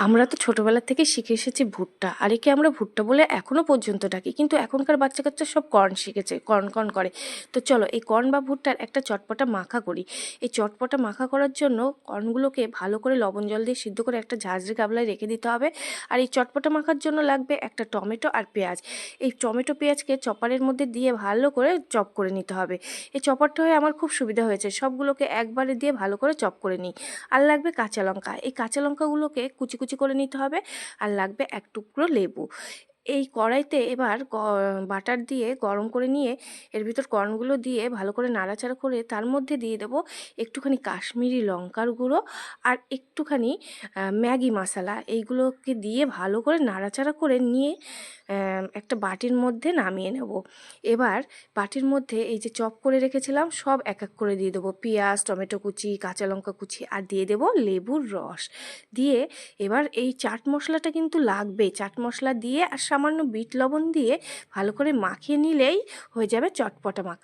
আমরা তো ছোটবেলা থেকে শিখে এসেছি ভুট্টা, আর একে আমরা ভুট্টা বলে এখনো পর্যন্ত ডাকি। কিন্তু এখনকার বাচ্চা কাচ্চা সব কর্ন শিখেছে, কর্ন কর্ন করে। তো চলো এই কর্ন বা ভুট্টার একটা চটপটা মাখা করি। এই চটপটা মাখা করার জন্য কর্নগুলোকে ভালো করে লবণ জল দিয়ে সিদ্ধ করে একটা ঝাঁঝরি গামলায় রেখে দিতে হবে। আর এই চটপটা মাখার জন্য লাগবে একটা টমেটো আর পেঁয়াজ। এই টমেটো পেঁয়াজকে চপারের মধ্যে দিয়ে ভালো করে চপ করে নিতে হবে। এই চপারটা হয়ে আমার খুব সুবিধা হয়েছে, সবগুলোকে একবারে দিয়ে ভালো করে চপ করে নিই। আর লাগবে কাঁচা লঙ্কা, এই কাঁচা লঙ্কাগুলোকে কুচি কুচি করে নিতে হবে। আর লাগবে এক টুকরো লেবু। এই কড়াইতে এবার বাটার দিয়ে গরম করে নিয়ে এর ভিতর কর্নগুলো দিয়ে ভালো করে নাড়াচাড়া করে তার মধ্যে দিয়ে দেবো একটুখানি কাশ্মীরি লঙ্কার গুঁড়ো আর একটুখানি ম্যাগি মশলা। এইগুলোকে দিয়ে ভালো করে নাড়াচাড়া করে নিয়ে একটা বাটির মধ্যে নামিয়ে নেব। এবার বাটির মধ্যে এই যে চপ করে রেখেছিলাম সব এক এক করে দিয়ে দেবো, পেঁয়াজ, টমেটো কুচি, কাঁচা লঙ্কা কুচি, আর দিয়ে দেবো লেবুর রস। দিয়ে এবার এই চাট মশলাটা কিন্তু লাগবেই, চাট মশলা দিয়ে আর সামান্য বিট লবণ দিয়ে ভালো করে মাখিয়ে নিলেই হয়ে যাবে চটপটা মাখা।